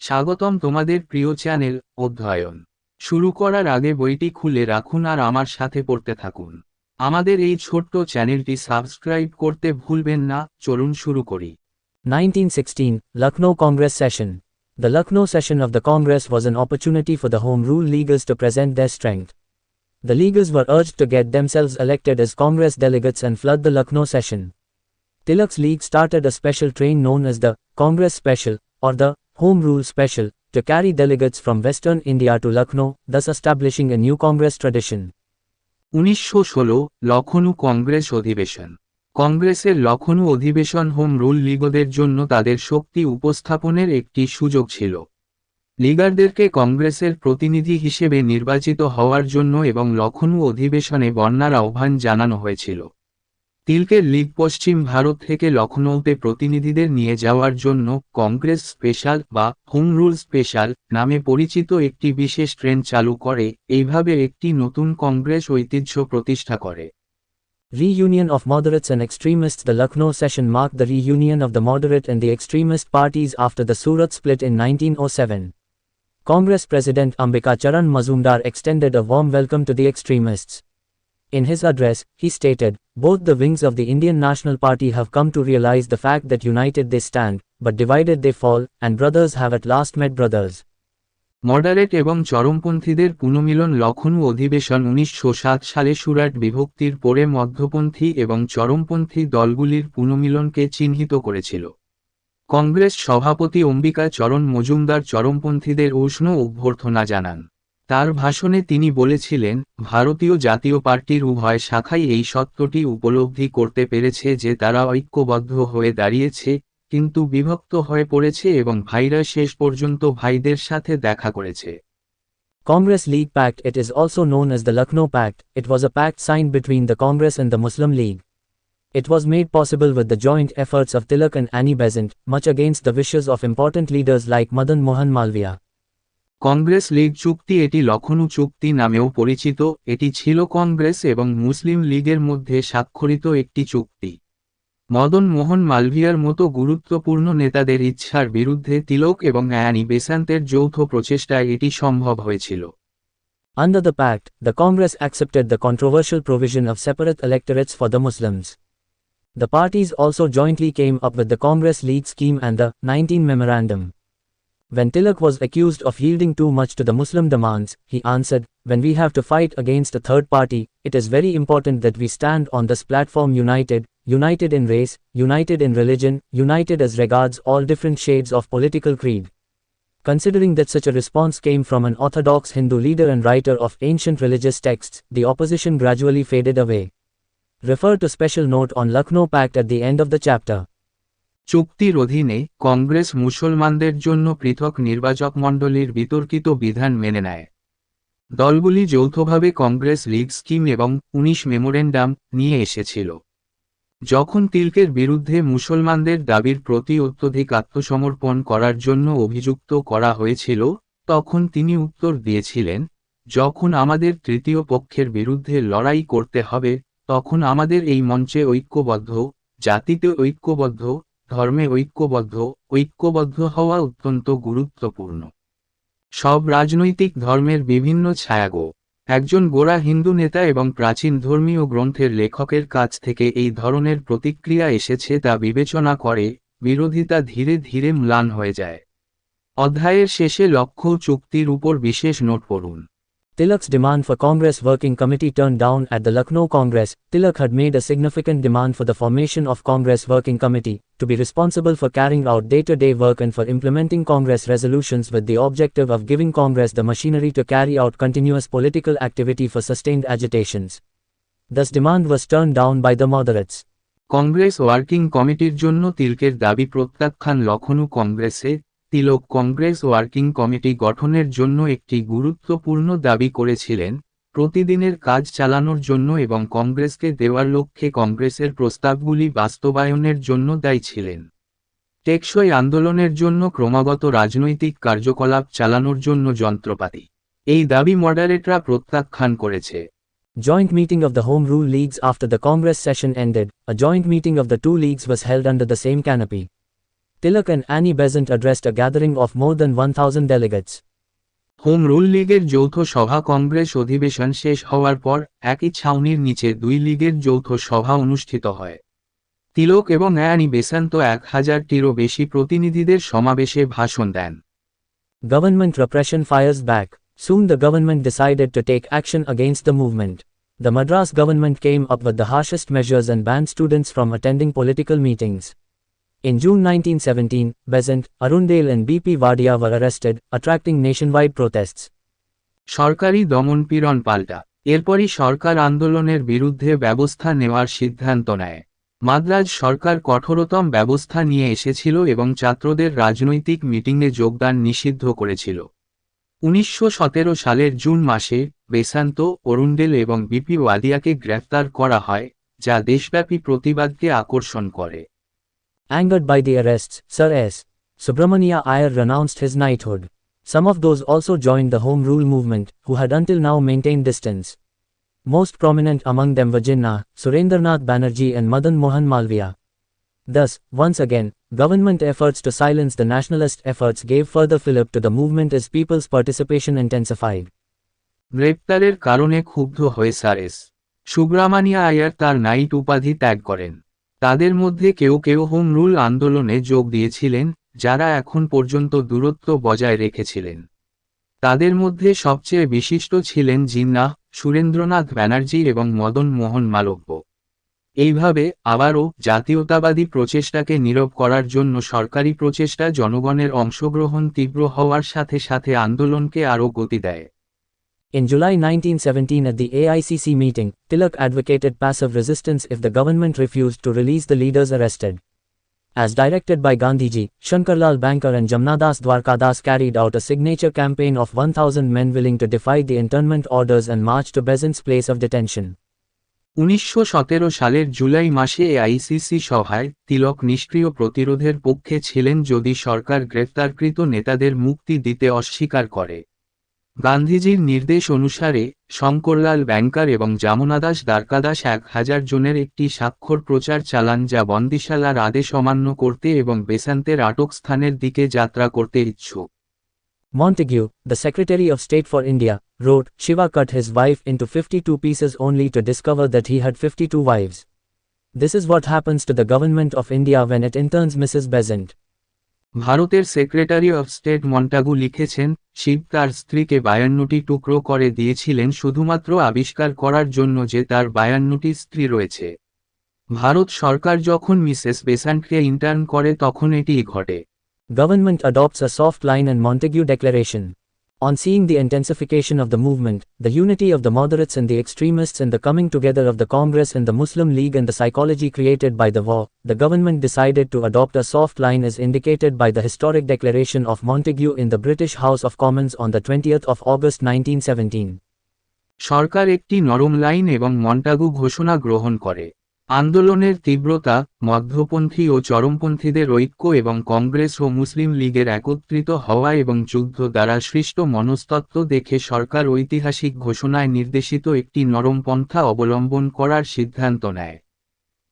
স্বাগতম তোমাদের প্রিয় চ্যানেল অধ্যয়ন শুরু করার আগে বইটি খুলে রাখুন আর আমার সাথে পড়তে থাকুন। আমাদের এই ছোট্ট চ্যানেলটি সাবস্ক্রাইব করতে ভুলবেন না। চলুন শুরু করি। 1916, Lucknow Congress Session. The Lucknow session of the Congress was an opportunity for the Home Rule Leaguers to present their strength. The Leaguers were urged to get themselves elected as Congress delegates and flood the Lucknow session. Tilak's League started a special train known as the Congress Special, or the Home Rule Special, to carry delegates from Western India to Lucknow, thus establishing a new Congress tradition. 1916 Lucknow Congress অধিবেশন। কংগ্রেসের লখনউ অধিবেশন home rule লীগদের জন্য তাদের শক্তি উপস্থাপনের একটি সুযোগ ছিল। লিগারদেরকে কংগ্রেসের প্রতিনিধি হিসেবে নির্বাচিত হওয়ার জন্য এবং লখনউ অধিবেশনে বন্যার আহ্বান জানানো হয়েছিল। তিলকের লীগ পশ্চিম ভারত থেকে লখনউতে প্রতিনিধিদের নিয়ে যাওয়ার জন্য কংগ্রেস স্পেশাল বা হোম রুল স্পেশাল নামে পরিচিত একটি বিশেষ ট্রেন চালু করে, এইভাবে একটি নতুন কংগ্রেস ঐতিহ্য প্রতিষ্ঠা করে। Reunion of moderates and extremists. The Lucknow session marked the reunion of the moderate and the extremist parties after the Surat split in 1907. Congress President Ambika Charan Mazumdar extended a warm welcome to the extremists. In his address, he stated, "Both the wings of the Indian National Party have come to realize the fact that united they stand, but divided they fall, and brothers have at last met brothers." Moderate এবং চরমপন্থীদের পুনর্মিলন। লখনউ অধিবেশন 1907 সালে সুরাট বিভক্তির পরে মধ্যপন্থী এবং চরমপন্থী দলগুলির পুনর্মিলনকে চিহ্নিত করেছিল। কংগ্রেস সভাপতি অম্বিকা চরণ মজুমদার চরমপন্থীদের উষ্ণ অভ্যর্থনা জানান। তার ভাষণে তিনি বলেছিলেন, ভারতীয় জাতীয় পার্টির উভয় শাখাই এই সত্যটি উপলব্ধি করতে পেরেছে যে তারা ঐক্যবদ্ধ হয়ে দাঁড়িয়েছে, কিন্তু বিভক্ত হয়ে পড়েছে এবং ভাইরা শেষ পর্যন্ত ভাইদের সাথে দেখা করেছে। Congress League Pact. It is also known as the Lucknow Pact. It was a pact signed between the Congress and the Muslim League. It was made possible with the joint efforts of Tilak and Annie Besant, much against the wishes of important leaders like Madan Mohan Malviya. Congress League চুক্তি, এটি লখনউ চুক্তি নামেও পরিচিত, এটি ছিল কংগ্রেস এবং মুসলিম লীগের মধ্যে স্বাক্ষরিত একটি চুক্তি। মদন মোহন মালভিয়ার মতো গুরুত্বপূর্ণ নেতাদের ইচ্ছার বিরুদ্ধে তিলক এবং অ্যানি বেসান্তের যৌথ প্রচেষ্টায় এটি সম্ভব হয়েছিল। Under the pact, the Congress accepted the controversial provision of separate electorates for the Muslims. The parties also jointly came up with the Congress League scheme and the 19 Memorandum. When Tilak was accused of yielding too much to the Muslim demands, he answered, "When we have to fight against a third party, it is very important that we stand on this platform united, united in race, united in religion, united as regards all different shades of political creed." Considering that such a response came from an orthodox Hindu leader and writer of ancient religious texts, the opposition gradually faded away. Refer to special note on Lucknow Pact at the end of the chapter. চুক্তির অধীনে কংগ্রেস মুসলমানদের জন্য পৃথক নির্বাচক মণ্ডলীর বিতর্কিত বিধান মেনে নেয়। দলগুলি যৌথভাবে কংগ্রেস লীগ স্কিম এবং 19 মেমোরেন্ডাম নিয়ে এসেছিল। যখন তিলকের বিরুদ্ধে মুসলমানদের দাবির প্রতি অত্যধিক আত্মসমর্পণ করার জন্য অভিযুক্ত করা হয়েছিল, তখন তিনি উত্তর দিয়েছিলেন, যখন আমাদের তৃতীয় পক্ষের বিরুদ্ধে লড়াই করতে হবে, তখন আমাদের এই মঞ্চে ঐক্যবদ্ধ, জাতিতে ঐক্যবদ্ধ, ধর্মে ঐক্যবদ্ধ, ঐক্যবদ্ধ হওয়া অত্যন্ত গুরুত্বপূর্ণ। সব রাজনৈতিক ধর্মের বিভিন্ন ছায়াগো। একজন গোঁড়া হিন্দু নেতা এবং প্রাচীন ধর্মীয় গ্রন্থের লেখকের কাছ থেকে এই ধরনের প্রতিক্রিয়া এসেছে তা বিবেচনা করে, বিরোধিতা ধীরে ধীরে ম্লান হয়ে যায়। অধ্যায়ের শেষে লক্ষ্য চুক্তির উপর বিশেষ নোট পড়ুন। Tilak's demand for Congress Working Committee turned down at the Lucknow Congress. Tilak had made a significant demand for the formation of Congress Working Committee, to be responsible for carrying out day-to-day work and for implementing Congress resolutions with the objective of giving Congress the machinery to carry out continuous political activity for sustained agitations. This demand was turned down by the moderates. Congress working কমিটির জন্য তিলকের দাবি প্রত্যাখ্যান। লখনউ কংগ্রেসে তিলক Congress working committee গঠনের জন্য একটি গুরুত্বপূর্ণ দাবি করেছিলেন, প্রতিদিনের কাজ চালানোর জন্য এবং কংগ্রেসকে দেওয়ার লক্ষ্যে কংগ্রেসের প্রস্তাবগুলি বাস্তবায়নের জন্য দায়ী ছিলেন। টেকসই আন্দোলনের জন্য ক্রমাগত রাজনৈতিক কার্যকলাপ চালানোর জন্য যন্ত্রপাতি। এই দাবি মডারেটরা প্রত্যাখ্যান করেছে। Joint meeting of the Home Rule Leagues. After the Congress session ended, a joint meeting of the two leagues was held under the same canopy. Tilak and Annie Besant addressed a gathering of more than 1,000 delegates. Home rule লীগের যৌথ সভা কংগ্রেস অধিবেশন শেষ হওয়ার পর একই ছাউনির নিচে দুই লীগের যৌথ সভা অনুষ্ঠিত হয়। তিলক এবং অ্যানি বেসান্ত 1,000-টিরও বেশি প্রতিনিধিদের সমাবেশে ভাষণ দেন। Government repression fires back. Soon the government decided to take action against the movement. The Madras government came up with the harshest measures and banned students from attending political meetings. In June 1917, Besant, Arundale and B.P. Wadia were arrested, attracting nationwide protests. সরকারি দমনপীড়ন পাল্টা। এরপরই সরকার আন্দোলনের বিরুদ্ধে ব্যবস্থা নেওয়ার সিদ্ধান্ত নেয়। মাদ্রাজ সরকার কঠোরতম ব্যবস্থা নিয়ে এসেছিল এবং ছাত্রদের রাজনৈতিক মিটিংয়ে যোগদান নিষিদ্ধ করেছিল। 1917 সালের জুন মাসে বেসান্ত, অরুন্ডেল এবং বিপি ওয়াদিয়াকে গ্রেফতার করা হয়, যা দেশব্যাপী প্রতিবাদকে আকর্ষণ করে। Angered by the arrests, Sir S. Subramania Iyer renounced his knighthood. Some of those also joined the Home Rule movement, who had until now maintained distance. Most prominent among them were Jinnah, Surendranath Banerjee and Madan Mohan Malviya. Thus, once again, government efforts to silence the nationalist efforts gave further fillip to the movement as people's participation intensified. গ্রেপ্তারের কারণে ক্ষুব্ধ হয়ে sir S. সুব্রামানিয়া আয়ার তার night উপাধি ত্যাগ করেন। তাদের মধ্যে কেউ কেউ হোম রুল আন্দোলনে যোগ দিয়েছিলেন, যারা এখন পর্যন্ত দূরত্ব বজায় রেখেছিলেন। তাদের মধ্যে সবচেয়ে বিশিষ্ট ছিলেন জিন্নাহ, সুরেন্দ্রনাথ ব্যানার্জি এবং মদন মোহন মালব্য। এইভাবে আবারও জাতীয়তাবাদী প্রচেষ্টাকে নীরব করার জন্য সরকারি প্রচেষ্টা জনগণের অংশগ্রহণ তীব্র হওয়ার সাথে সাথে আন্দোলনকে আরও গতি দেয়। In July 1917 at the AICC meeting, Tilak advocated passive resistance if the government refused to release the leaders arrested. As directed by Gandhiji, Shankarlal Bankar and Jamnadas Dwarkadas carried out a signature campaign of 1,000 men willing to defy the internment orders and march to Besant's place of detention. 1917 সালের জুলাই মাসে AICC সভায় তিলক নিষ্ক্রিয় প্রতিরোধের পক্ষে ছিলেন যদি সরকার গ্রেফতারকৃত নেতাদের মুক্তি দিতে অস্বীকার করে। গান্ধীজির নির্দেশ অনুসারে শঙ্করলাল ব্যাংকার এবং জামনাদাস দ্বারকাদাস 1,000 জনের একটি স্বাক্ষর প্রচার চালান যা বন্দিশালার আদেশ অমান্য করতে এবং বেসান্তের আটক স্থানের দিকে যাত্রা করতে ইচ্ছুক। Montagu, the Secretary of State for India, wrote, Shiva cut his wife into 52 pieces only to discover that he had 52 wives. This is what happens to the government of India when it interns Mrs. Besant. ভারতের secretary of state Montagu লিখেছেন, শিব তার স্ত্রীকে 52টি টুকরো করে দিয়েছিলেন শুধুমাত্র আবিষ্কার করার জন্য যে তার 52টি স্ত্রী রয়েছে। ভারত সরকার যখন মিসেস বেসান্টকে ইন্টার্ন করে তখন এটি ঘটে। Government adopts a soft line and Montagu Declaration. On seeing the intensification of the movement, the unity of the moderates and the extremists and the coming together of the Congress and the Muslim League and the psychology created by the war, the government decided to adopt a soft line as indicated by the historic declaration of Montagu in the British House of Commons on the 20th of August 1917. সরকার একটি নরম line এবং Montagu ঘোষণা গ্রহণ করে। আন্দোলনের তীব্রতা, মধ্যপন্থী ও চরমপন্থীদের ঐক্য এবং কংগ্রেস ও মুসলিম লীগের একত্রিত হওয়া এবং যুদ্ধ দ্বারা সৃষ্ট মনস্তত্ত্ব দেখে সরকার ঐতিহাসিক ঘোষণায় নির্দেশিত একটি নরম পন্থা অবলম্বন করার সিদ্ধান্ত নেয়।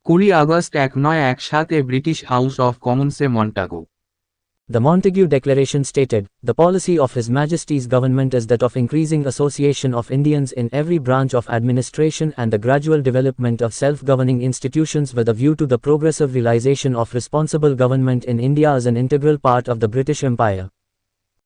20 আগস্ট 1917 ব্রিটিশ হাউস অফ কমন্সে Montagu. The Montagu Declaration stated, the policy of His Majesty's government is that of increasing association of Indians in every branch of administration and the gradual development of self-governing institutions with a view to the progressive realization of responsible government in India as an integral part of the British Empire.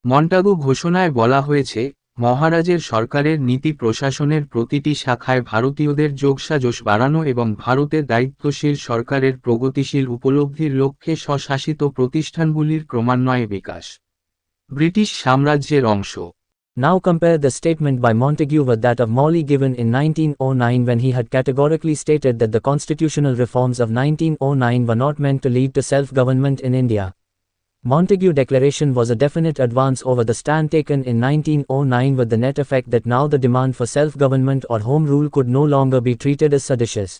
Montagu ঘোষণায় বলা হয়েছে, মহারাজের সরকারের নীতি প্রশাসনের প্রতিটি শাখায় ভারতীয়দের যোগসাজশ বাড়ানো এবং ভারতে দায়িত্বশীল সরকারের প্রগতিশীল উপলব্ধির লক্ষ্যে স্বশাসিত প্রতিষ্ঠানগুলির ক্রমান্বয়ে বিকাশ। ব্রিটিশ সাম্রাজ্যের অংশ। Now compare the statement by Montagu with that of Morley given in 1909 when he had categorically stated that the constitutional reforms of 1909 were not meant to lead to self-government in India. Montagu Declaration was a definite advance over the stand taken in 1909 with the net effect that now the demand for self-government or home rule could no longer be treated as seditious.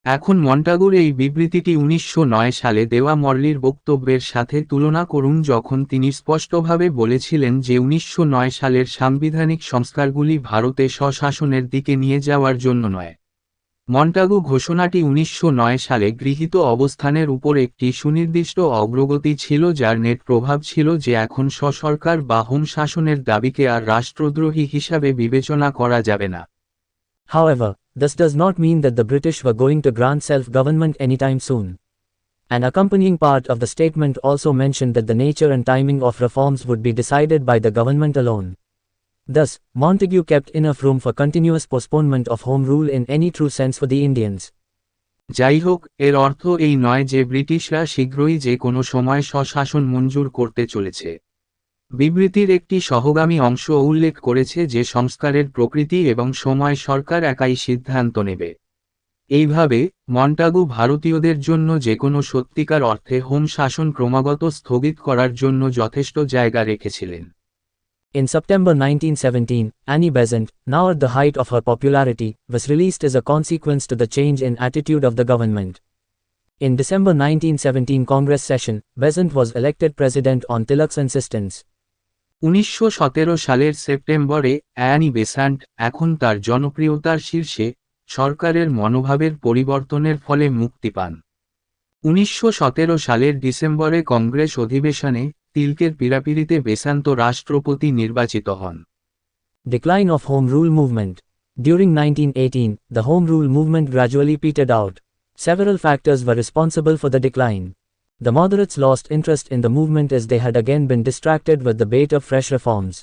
এখন মন্টাগুর এই বিবৃতিটি 1909 সালে দেওয়া মর্লির বক্তব্যের সাথে তুলনা করুন যখন তিনি স্পষ্টভাবে বলেছিলেন যে 1909 সালের সাংবিধানিক সংস্কারগুলি ভারতে স্বশাসনের দিকে নিয়ে যাওয়ার জন্য নয়। মন্টাগু ঘোষণাটি 1909 সালে গৃহীত অবস্থানের উপর একটি সুনির্দিষ্ট অগ্রগতি ছিল যার নেট প্রভাব ছিল যে এখন স্বসরকার বা হোম শাসনের দাবিকে আর রাষ্ট্রদ্রোহী হিসাবে বিবেচনা করা যাবে না। However, this does not mean that the British were going to grant self-government anytime soon. An accompanying part of the statement also mentioned that the nature and timing of reforms would be decided by the government alone. Thus, Montagu kept enough room for continuous postponement of Home Rule in any true sense for the Indians. যাই হোক, এর অর্থ এই নয় যে ব্রিটিশরা শীঘ্রই যে কোনো সময় স্বশাসন মঞ্জুর করতে চলেছে। বিবৃতির একটি সহগামী অংশ উল্লেখ করেছে যে সংস্কারের প্রকৃতি এবং সময় সরকার একাই সিদ্ধান্ত নেবে। এইভাবে, মন্টাগু ভারতীয়দের জন্য যে কোনো সত্যিকার অর্থে হোম শাসন ক্রমাগত স্থগিত করার জন্য যথেষ্ট জায়গা রেখেছিলেন। In September 1917, Annie Besant, now at the height of her popularity, was released as a consequence to the change in attitude of the government. In December 1917 Congress session, Besant was elected president on Tilak's insistence. 1917 সালের সেপ্টেম্বরে Annie Besant, এখন তার জনপ্রিয়তার শীর্ষে, সরকারের মনোভাবের পরিবর্তনের ফলে মুক্তি পান। 1917 সালের ডিসেম্বরে কংগ্রেস অধিবেশনে তিলকের পীড়াপিড়িতে বেসান্ত রাষ্ট্রপতি নির্বাচিত হন। Decline of Home Rule movement. During 1918, the Home Rule movement gradually petered out. Several factors were responsible for the decline. The moderates lost interest in the movement as they had again been distracted with the bait of fresh reforms.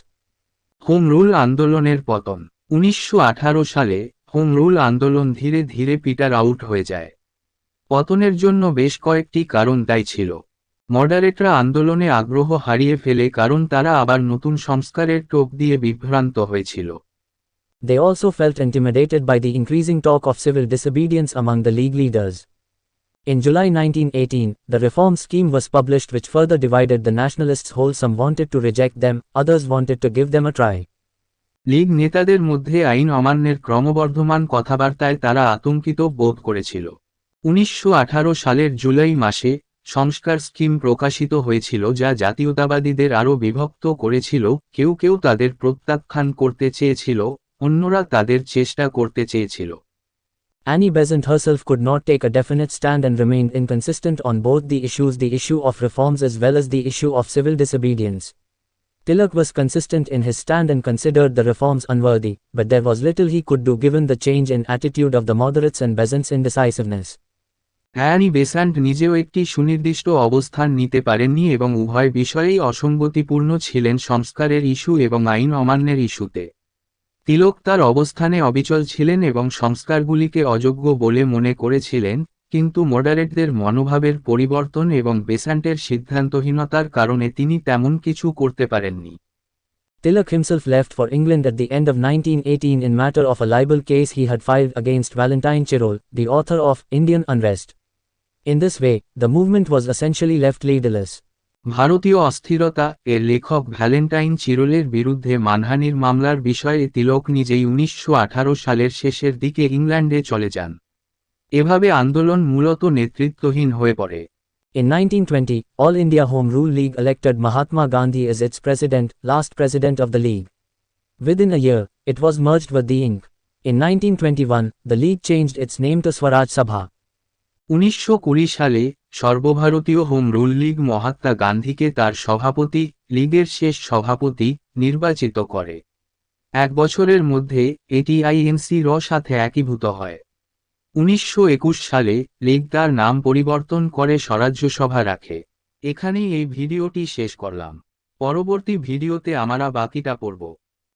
Home rule আন্দোলনের পতন। 1918 সালে home rule আন্দোলন ধীরে ধীরে Peter out হয়ে যায়। পতনের জন্য বেশ কয়েকটি কারণ দায়ী ছিল। মডারেটরা আন্দোলনে আগ্রহ হারিয়ে ফেলে কারণ তারা আবার নতুন সংস্কারের টোপ দিয়ে বিভ্রান্ত হয়েছিল। They also felt intimidated by the increasing talk of civil disobedience among the League leaders. In July 1918, the reform scheme was published which further divided the nationalists whole. Some wanted to reject them, others wanted to give them a try. League নেতাদের মধ্যে আইন অমান্যের ক্রমবর্ধমান কথাবার্তায় তারা আতঙ্কিত বোধ করেছিল। 1918 সালের জুলাই মাসে, সংস্কার স্কিম প্রকাশিত হয়েছিল যা জাতীয়তাবাদীদের আরও বিভক্ত করেছিল, কেউ কেউ তাদের প্রত্যাখ্যান করতে চেয়েছিল, অন্যরা তাদের চেষ্টা করতে চেয়েছিল। Annie Besant herself could not take a definite stand and remained inconsistent on both the issue of reforms as well as the issue of civil disobedience. Tilak was consistent in his stand and considered the reforms unworthy, but there was little he could do given the change in attitude of the moderates and Besant's indecisiveness. Annie Besant নিজেও একটি সুনির্দিষ্ট অবস্থান নিতে পারেননি এবং উভয় বিষয়েই অসঙ্গতিপূর্ণ ছিলেন সংস্কারের ইস্যু এবং আইন অমান্যের ইস্যুতে। তিলক তার অবস্থানে অবিচল ছিলেন এবং সংস্কারগুলিকে অযোগ্য বলে মনে করেছিলেন, কিন্তু মডারেটদের মনোভাবের পরিবর্তন এবং বেসান্টের সিদ্ধান্তহীনতার কারণে তিনি তেমন কিছু করতে পারেননি। Tilak himself left for England at the end of 1918 in matter of a libel case he had filed against Valentine Chirol, the author of Indian Unrest. In this way, the movement was essentially left leaderless. ভারতীয় অস্থিরতা এর লেখক Valentine চিরলের বিরুদ্ধে মানহানির মামলার বিষয়ে তিলক নিজেই 1918 সালের শেষের দিকে ইংল্যান্ডে চলে যান। এভাবে আন্দোলন মূলত নেতৃত্বহীন হয়ে পড়ে। In 1920, All India Home Rule League elected Mahatma Gandhi as its president, last president of the league. Within a year, it was merged with the Inc. In 1921, the league changed its name to Swaraj Sabha. 1920 সালে সর্বভারতীয় home rule League Mahatma গান্ধীকে তার সভাপতি, লীগের শেষ সভাপতি, নির্বাচিত করে। এক বছরের মধ্যে এটি আইএনসি-র সাথে একীভূত হয়। 1921 সালে লীগ তার নাম পরিবর্তন করে স্বরাজ্য সভা রাখে। এখানেই এই ভিডিওটি শেষ করলাম। পরবর্তী ভিডিওতে আমরা বাকিটা পড়ব।